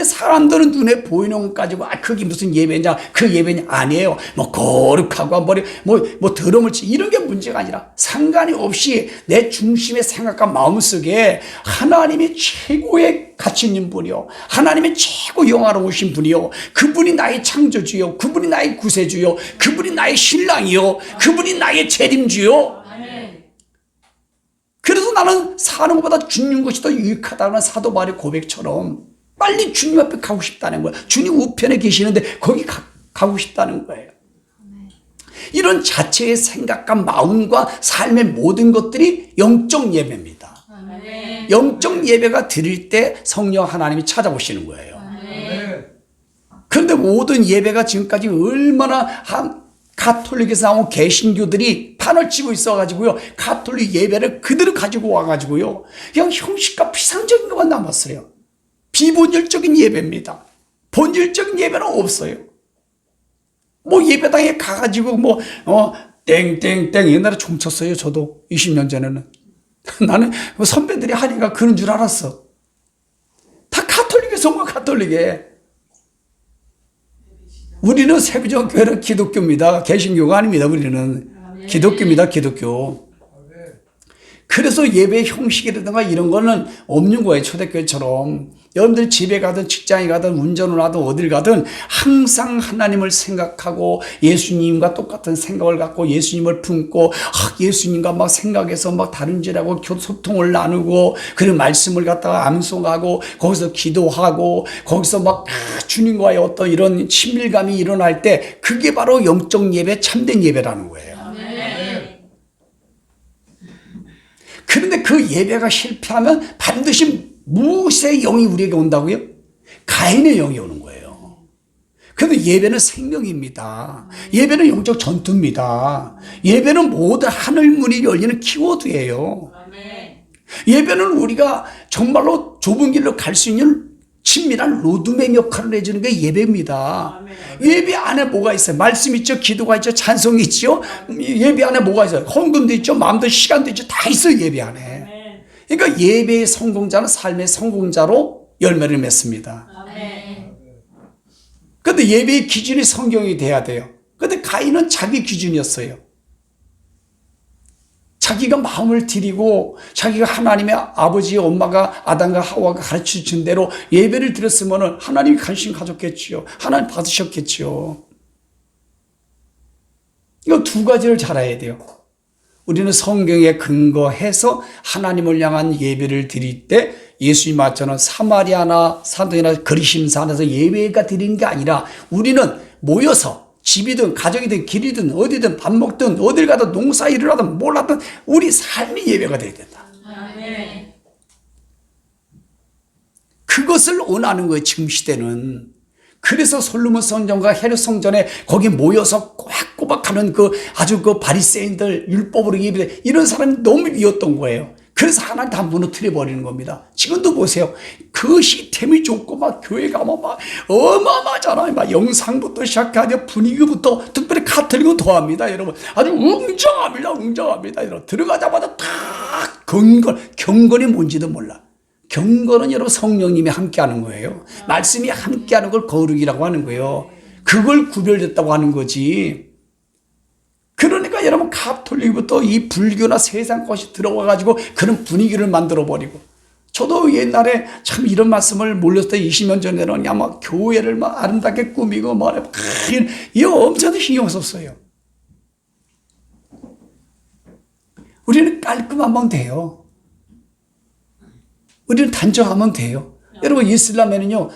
사람들은 눈에 보이는 것 가지고 그게 무슨 예배냐, 그 예배냐, 아니에요. 뭐 거룩하고 뭐 드럼을 치, 이런 게 문제가 아니라 상관이 없이 내 중심의 생각과 마음속에 하나님이 최고의 가치 있는 분이요, 하나님의 최고 영화로우신 분이요, 그분이 나의 창조주요, 그분이 나의 구세주요, 그분이 나의 신랑이요, 그분이 나의 재림주요. 그래서 나는 사는 것보다 죽는 것이 더 유익하다는 사도 바울의 고백처럼 빨리 주님 앞에 가고 싶다는 거예요. 주님 우편에 계시는데 거기 가고 싶다는 거예요. 이런 자체의 생각과 마음과 삶의 모든 것들이 영적 예배입니다. 영적 예배가 드릴 때 성령 하나님이 찾아오시는 거예요. 그런데 모든 예배가 지금까지 얼마나 가톨릭에서 나온 개신교들이 판을 치고 있어가지고요, 가톨릭 예배를 그대로 가지고 와가지고요, 그냥 형식과 피상적인 것만 남았어요. 비본질적인 예배입니다. 본질적인 예배는 없어요. 뭐 예배당에 가가지고 땡땡땡 옛날에 춤췄어요. 저도 20년 전에는. 나는 선배들이 하니까 그런 줄 알았어. 다 가톨릭에서 온 거 가톨릭에. 우리는 세부정교회는 기독교입니다. 개신교가 아닙니다. 우리는 기독교입니다. 기독교. 그래서 예배 형식이라든가 이런 거는 없는 거예요. 초대교회처럼. 여러분들 집에 가든 직장에 가든 운전을 하든 어딜 가든 항상 하나님을 생각하고 예수님과 똑같은 생각을 갖고 예수님을 품고 예수님과 막 생각해서 막 다른 지라고 소통을 나누고, 그리고 말씀을 갖다가 암송하고 거기서 기도하고 거기서 막 주님과의 어떤 이런 친밀감이 일어날 때 그게 바로 영적 예배, 참된 예배라는 거예요. 그런데 그 예배가 실패하면 반드시 무엇의 영이 우리에게 온다고요? 가인의 영이 오는 거예요. 그런데 예배는 생명입니다. 예배는 영적 전투입니다. 예배는 모든 하늘문이 열리는 키워드예요. 예배는 우리가 정말로 좁은 길로 갈 수 있는 친밀한 로드맵 역할을 해주는 게 예배입니다. 예배 안에 뭐가 있어요? 말씀 있죠, 기도가 있죠, 찬송이 있죠. 예배 안에 뭐가 있어요? 헌금도 있죠, 마음도 시간도 있죠, 다 있어요 예배 안에. 그러니까 예배의 성공자는 삶의 성공자로 열매를 맺습니다. 그런데 예배의 기준이 성경이 돼야 돼요. 그런데 가인은 자기 기준이었어요. 자기가 마음을 드리고 자기가 하나님의 아버지 엄마가 아담과 하와가 가르쳐준 대로 예배를 드렸으면 하나님이 관심 가졌겠지요. 하나님 받으셨겠지요. 이거 두 가지를 잘 알아야 돼요. 우리는 성경에 근거해서 하나님을 향한 예배를 드릴 때 예수님 맞춰는 사마리아나 사도나 거리심산에서 예배가 드리는 게 아니라 우리는 모여서 집이든 가정이든 길이든 어디든 밥 먹든 어딜 가든 농사일을 하든 뭘 하든 우리 삶이 예배가 돼야 된다. 아멘. 그것을 원하는 거예요, 지금 시대는. 그래서 솔로몬 성전과 헤롯 성전에 거기 모여서 꼬박꼬박 하는 그 아주 그 바리새인들 율법으로 예배 이런 사람이 너무 미웠던 거예요. 그래서 하나님 다 무너뜨려 버리는 겁니다. 지금도 보세요. 그 시스템이 좋고 막 교회 가면 막 어마어마하잖아요. 막 영상부터 시작하냐 분위기부터 특별히 카톨릭은 더합니다, 여러분. 아주 웅장합니다. 여러분. 들어가자마자 다 경건이 뭔지도 몰라. 경건은 여러분 성령님이 함께하는 거예요. 말씀이 함께하는 걸 거룩이라고 하는 거예요. 그걸 구별됐다고 하는 거지. 그러니까 여러분 가톨릭부터 이 불교나 세상 것이 들어와가지고 그런 분위기를 만들어버리고 저도 옛날에 참 이런 말씀을 몰랐을 때 20년 전에는 아마 교회를 막 아름답게 꾸미고 막 이거 엄청 신경 썼어요. 우리는 깔끔하면 돼요. 우리는 단정하면 돼요. 여러분 이슬람에는요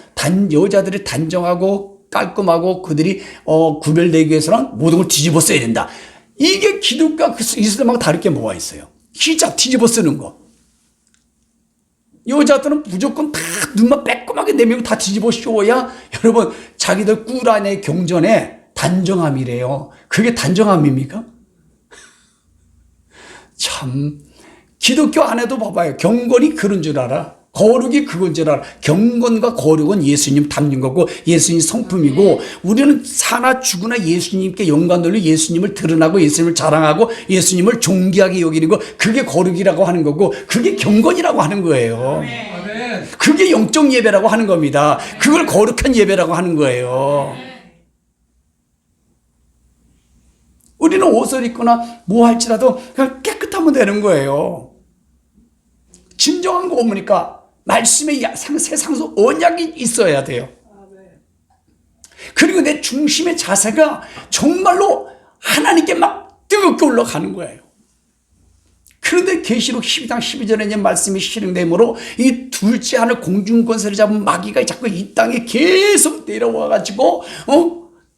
여자들이 단정하고 깔끔하고 그들이 구별되기 위해서는 모든 걸 뒤집어 써야 된다. 이게 기독교와 이슬람하고 다를 게 뭐가 있어요? 히잡 뒤집어 쓰는 거. 여자들은 무조건 다 눈만 빼꼼하게 내밀고 다 뒤집어 씌워야 여러분 자기들 꾸란의 경전에 단정함이래요. 그게 단정함입니까? 참 기독교 안에도 봐봐요. 경건이 그런 줄 알아. 거룩이 그건 줄 알아. 경건과 거룩은 예수님 담는 거고 예수님 성품이고 우리는 사나 죽으나 예수님께 영광 돌려 예수님을 드러나고 예수님을 자랑하고 예수님을 존귀하게 여기는 거 그게 거룩이라고 하는 거고 그게 경건이라고 하는 거예요. 아멘. 그게 영적 예배라고 하는 겁니다. 그걸 거룩한 예배라고 하는 거예요. 우리는 옷을 입거나 뭐 할지라도 그냥 깨끗하면 되는 거예요. 진정한 거 뭡니까? 말씀의 세상에서 언약이 있어야 돼요. 그리고 내 중심의 자세가 정말로 하나님께 막 뜨겁게 올라가는 거예요. 그런데 계시록 12장 12절에 이제 말씀이 실행되므로 이 둘째 하늘 공중권세를 잡은 마귀가 자꾸 이 땅에 계속 내려와가지고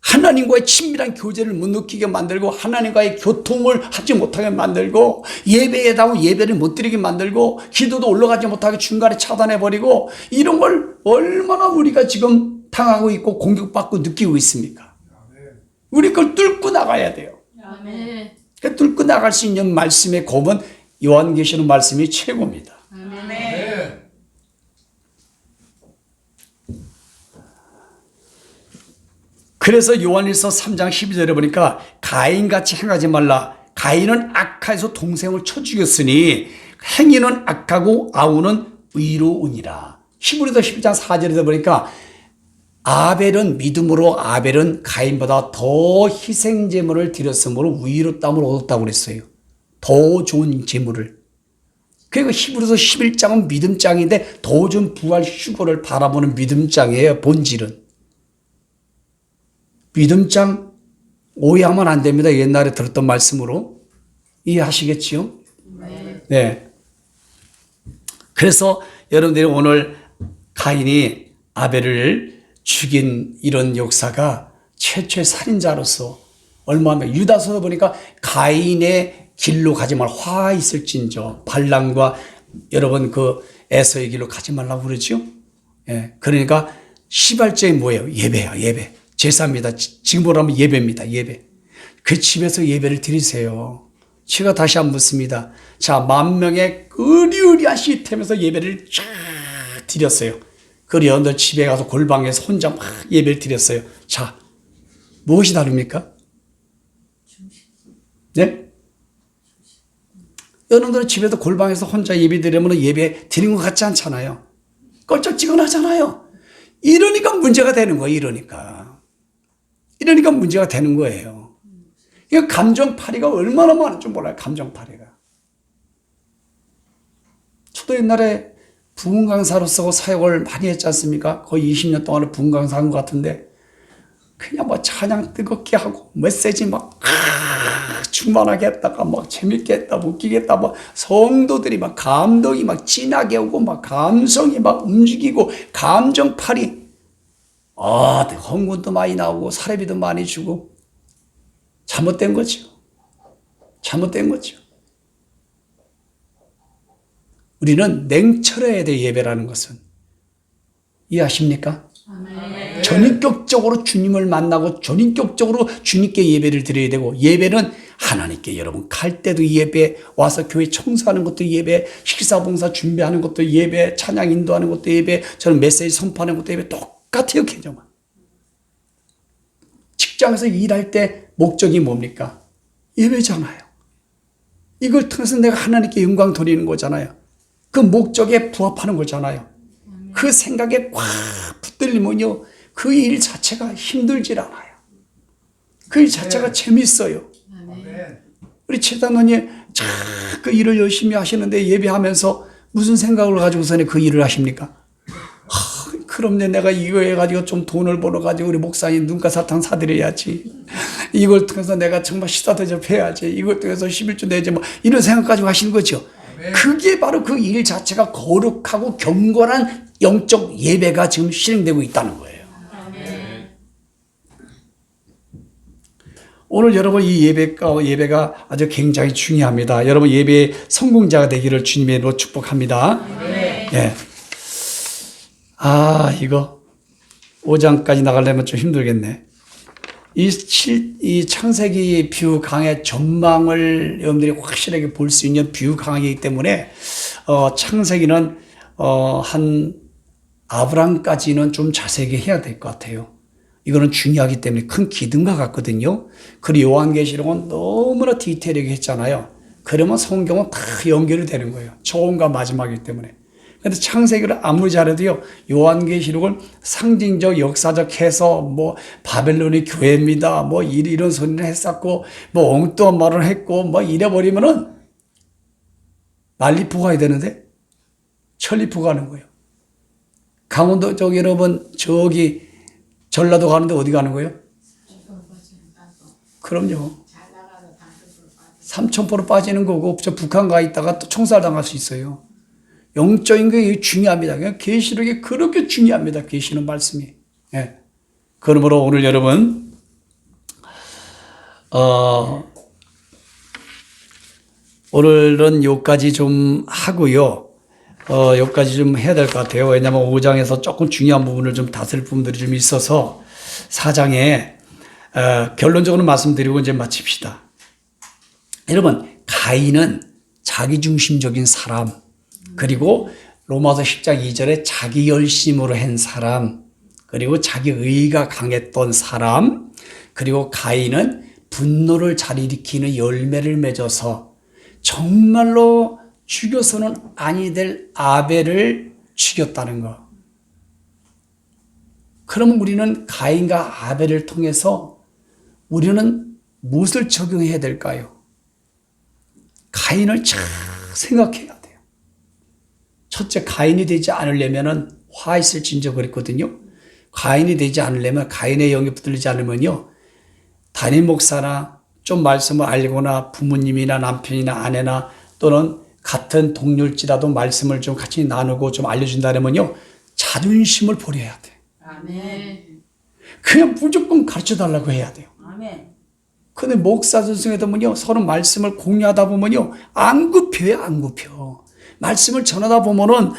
하나님과의 친밀한 교제를 못 느끼게 만들고 하나님과의 교통을 하지 못하게 만들고 예배에다가 예배를 못 드리게 만들고 기도도 올라가지 못하게 중간에 차단해버리고 이런 걸 얼마나 우리가 지금 당하고 있고 공격받고 느끼고 있습니까? 우리 그걸 뚫고 나가야 돼요. 아멘. 그 뚫고 나갈 수 있는 말씀의 검은 요한계시록 말씀이 최고입니다. 아멘. 그래서 요한일서 3장 12절에 보니까 가인같이 행하지 말라. 가인은 악하여서 동생을 쳐 죽였으니 행위는 악하고 아우는 의로우니라. 히브리서 12장 4절에 보니까 아벨은 믿음으로 아벨은 가인보다 더 희생 제물을 드렸으므로 의롭다함을 얻었다고 그랬어요. 더 좋은 제물을. 그리고 히브리서 11장은 믿음장인데 더 좋은 부활 휴거를 바라보는 믿음장이에요. 본질은. 믿음장 오해하면 안 됩니다. 옛날에 들었던 말씀으로. 이해하시겠지요? 네. 그래서 여러분들이 오늘 가인이 아벨을 죽인 이런 역사가 최초의 살인자로서 얼마나 유다서도 보니까 가인의 길로 가지 말라. 화 있을진저 발람과 여러분 그 에서의 길로 가지 말라고 그러죠. 예. 그러니까 시발점이 뭐예요? 예배야, 예배. 제사입니다. 지금으로 하면 예배입니다. 예배. 그 집에서 예배를 드리세요. 제가 다시 한번 묻습니다. 자, 10,000명의 의리의리한 시스템에서 예배를 쫙 드렸어요. 그리고 여러분들 집에 가서 골방에서 혼자 막 예배를 드렸어요. 자, 무엇이 다릅니까? 네? 여러분들은 집에서 골방에서 혼자 예배 드리면 예배 드린 것 같지 않잖아요. 껄쩍지근하잖아요. 이러니까 문제가 되는 거예요. 이러니까 문제가 되는 거예요. 이거 감정파리가 얼마나 많은 줄 몰라요. 감정파리가. 저도 옛날에 부흥 강사로서 사역을 많이 했지 않습니까? 거의 20년 동안을 부흥 강사한 것 같은데 그냥 뭐 찬양 뜨겁게 하고 메시지 막 충만하게 했다가 막 재밌게 했다, 웃기겠다, 막 성도들이 막 감동이 막 진하게 오고 막 감성이 막 움직이고 감정팔이 헌금도 많이 나오고 사례비도 많이 주고 잘못된 거죠. 잘못된 거죠. 우리는 냉철해야 돼, 예배라는 것은. 이해하십니까? 아멘. 전인격적으로 주님을 만나고 전인격적으로 주님께 예배를 드려야 되고, 예배는 하나님께 여러분 갈 때도 예배, 와서 교회 청소하는 것도 예배, 식사봉사 준비하는 것도 예배, 찬양 인도하는 것도 예배, 저는 메시지 선포하는 것도 예배, 똑같아요, 개념은. 직장에서 일할 때 목적이 뭡니까? 예배잖아요. 이걸 통해서 내가 하나님께 영광 돌리는 거잖아요. 그 목적에 부합하는 거잖아요. 그 생각에 꽉 붙들리면요, 그 일 자체가 힘들질 않아요. 그 일 자체가 재밌어요. 아멘. 우리 최단원님 그 일을 열심히 하시는데 예배하면서 무슨 생각을 가지고서 그 일을 하십니까? 그럼요, 내가 이거 해가지고 좀 돈을 벌어가지고 우리 목사님 눈가 사탕 사드려야지. 이걸 통해서 내가 정말 시사 대접해야지. 이걸 통해서 11조 내지 뭐 이런 생각 가지고 하시는 거죠. 그게 바로 그 일 자체가 거룩하고 경건한 영적 예배가 지금 실행되고 있다는 거예요. 오늘 여러분 이 예배가 아주 굉장히 중요합니다. 여러분 예배의 성공자가 되기를 주님의 이름으로 축복합니다. 예. 이거 5장까지 나가려면 좀 힘들겠네. 이 창세기 비유강의 전망을 여러분들이 확실하게 볼 수 있는 비유강이기 때문에 창세기는 한 아브람까지는 좀 자세하게 해야 될 것 같아요. 이거는 중요하기 때문에 큰 기둥과 같거든요. 그리고 요한계시록은 너무나 디테일하게 했잖아요. 그러면 성경은 다 연결이 되는 거예요. 처음과 마지막이기 때문에. 근데 창세기를 아무리 잘해도요, 요한계시록을 상징적, 역사적 해서, 뭐, 바벨론이 교회입니다. 뭐, 이런 소리를 했었고, 뭐, 엉뚱한 말을 했고, 뭐, 이래버리면은, 난리포가 해야 되는데, 천리포가 하는 거예요. 강원도 쪽 여러분, 저기, 전라도 가는데 어디 가는 거예요? 그럼요. 삼천포로 빠지는 거고, 저 북한 가 있다가 또 총살 당할 수 있어요. 영적인 게 중요합니다. 계시록이 그렇게 중요합니다. 계시는 말씀이. 예. 그러므로 오늘 여러분, 오늘은 요까지 좀 하고요. 요까지 좀 해야 될 것 같아요. 왜냐하면 5장에서 조금 중요한 부분을 좀 다스릴 부분들이 좀 있어서 4장에 결론적으로 말씀드리고 이제 마칩시다. 여러분, 가인은 자기중심적인 사람, 그리고 로마서 10장 2절에 자기 열심으로 한 사람, 그리고 자기 의가 강했던 사람, 그리고 가인은 분노를 잘 일으키는 열매를 맺어서 정말로 죽여서는 아니 될 아벨을 죽였다는 거. 그러면 우리는 가인과 아벨을 통해서 우리는 무엇을 적용해야 될까요? 가인을 잘 생각해야 돼요. 첫째, 가인이 되지 않으려면은 화 있을진저 그랬거든요. 가인이 되지 않으려면, 가인의 영이 붙들리지 않으면요, 담임 목사나 좀 말씀을 알거나 부모님이나 남편이나 아내나 또는 같은 동료일지라도 말씀을 좀 같이 나누고 좀 알려준다면요, 자존심을 버려야 돼. 아멘. 그냥 무조건 가르쳐 달라고 해야 돼요. 아멘. 근데 목사 선생님도 보면요, 서로 말씀을 공유하다 보면요, 안 굽혀요, 안 굽혀. 말씀을 전하다 보면은,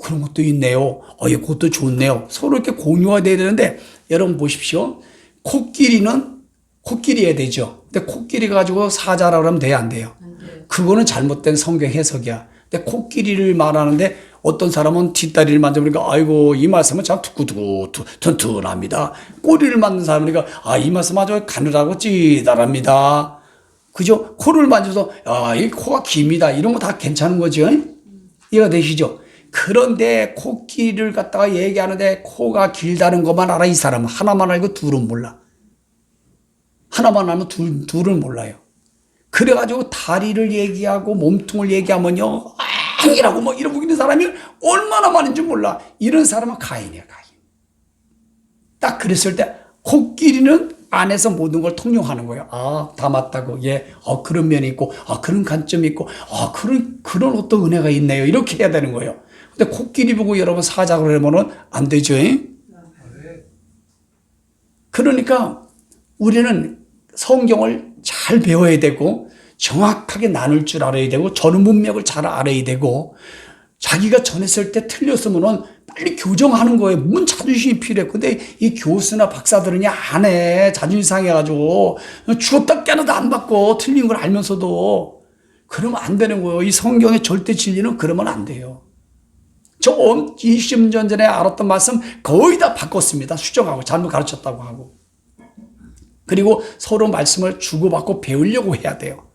그런 것도 있네요. 이것도 좋네요. 서로 이렇게 공유가 돼야 되는데, 여러분 보십시오. 코끼리해야 되죠. 근데 코끼리 가지고 사자라고 하면 돼요, 안 돼요? 안 돼요. 그거는 잘못된 성경 해석이야. 근데 코끼리를 말하는데 어떤 사람은 뒷다리를 만져보니까 아이고 이 말씀은 참 두꾸두꾸 튼튼합니다. 꼬리를 만든 사람이니까 이 말씀 아주 가느라고 찌달합니다. 그죠? 코를 만져서 이 코가 깁니다. 이런 거 다 괜찮은 거죠. 이해가 되시죠? 그런데 코끼리를 갖다가 얘기하는데 코가 길다는 것만 알아. 이 사람은 하나만 알고 둘은 몰라. 하나만 알면 둘은 몰라요. 그래가지고 다리를 얘기하고 몸통을 얘기하면요, 이라고 뭐 이러고 있는 사람이 얼마나 많은지 몰라. 이런 사람은 가인이야, 가인. 딱 그랬을 때 코끼리는 안에서 모든 걸 통용하는 거예요. 아, 다 맞다고. 예. 그런 면이 있고, 그런 관점이 있고, 그런 어떤 은혜가 있네요. 이렇게 해야 되는 거예요. 근데 코끼리 보고 여러분 사자고 그러면은 안 되죠. 그러니까 우리는 성경을 잘 배워야 되고, 정확하게 나눌 줄 알아야 되고, 전후 문맥을 잘 알아야 되고, 자기가 전했을 때 틀렸으면은 빨리 교정하는 거예요. 문 자존심이 필요해. 근데 이 교수나 박사들은요, 안 해. 자존심 상해가지고. 죽었다 깨어나도 안 받고, 틀린 걸 알면서도. 그러면 안 되는 거예요. 이 성경의 절대 진리는 그러면 안 돼요. 저 20년 전에 알았던 말씀 거의 다 바꿨습니다. 수정하고, 잘못 가르쳤다고 하고. 그리고 서로 말씀을 주고받고 배우려고 해야 돼요.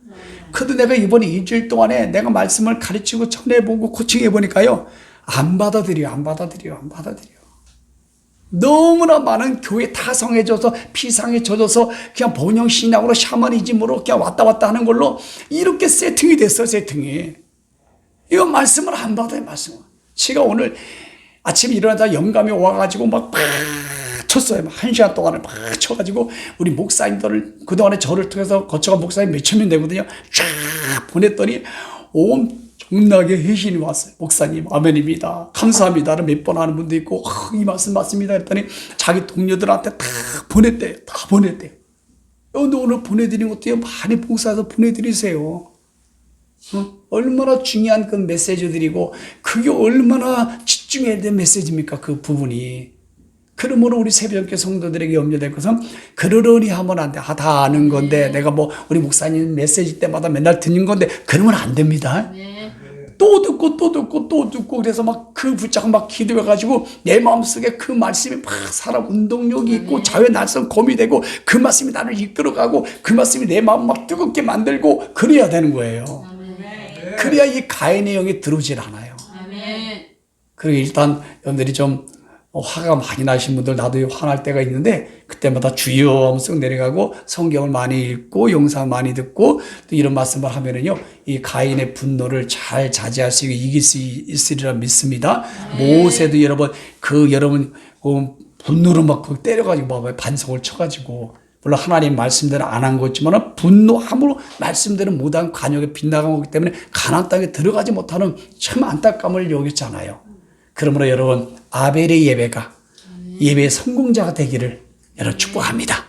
그래도 내가 이번에 일주일 동안에 내가 말씀을 가르치고 전해보고 코칭해보니까요, 안 받아들여. 너무나 많은 교회 타성해져서 피상에 젖어서 그냥 번영신학으로 샤머니즘으로 그냥 왔다 갔다 하는 걸로 이렇게 세팅이 됐어요, 세팅이. 이거 말씀을 안 받아요, 말씀을. 제가 오늘 아침에 일어나다 영감이 와가지고 막 쳤어요. 막 1시간 동안을 막 쳐가지고 우리 목사님들을 그동안에 저를 통해서 거쳐간 목사님 몇천 명 되거든요. 쫙 보냈더니 엄청나게 회신이 왔어요. 목사님 아멘입니다. 감사합니다를 몇 번 하는 분도 있고 이 말씀 맞습니다 했더니 자기 동료들한테 다 보냈대요. 근데 오늘 보내드린 것도요, 많이 봉사해서 보내드리세요. 얼마나 중요한 그 메시지들이고 그게 얼마나 집중해야 될 메시지입니까, 그 부분이. 그러므로 우리 새벽교 성도들에게 염려될 것은 그러려니 하면 안 돼. 다 아는 건데 내가 뭐 우리 목사님 메시지 때마다 맨날 듣는 건데 그러면 안 됩니다. 또 듣고 그래서 막 그 붙잡고 막 기도해가지고 내 마음속에 그 말씀이 막 살아 운동력이 있고 자외 날선 검이 되고 그 말씀이 나를 이끌어가고 그 말씀이 내 마음 막 뜨겁게 만들고 그래야 되는 거예요. 그래야 이 가인의 영이 들어오질 않아요. 그리고 일단 여러분들이 좀 화가 많이 나신 분들, 나도 화날 때가 있는데 그때마다 주여 하면서 내려가고 성경을 많이 읽고 영상 많이 듣고 또 이런 말씀을 하면은요, 이 가인의 분노를 잘 자제할 수 있고 이길 수 있으리라 믿습니다. 모세도 여러분 분노를 막 때려가지고 반성을 쳐가지고, 물론 하나님 말씀대로 안 한 거지만 분노함으로 말씀대로 못한 관역에 빗나간 거기 때문에 가나안 땅에 들어가지 못하는 참 안타까움을 여겼잖아요. 그러므로 여러분, 아벨의 예배가 예배의 성공자가 되기를 여러분 축복합니다.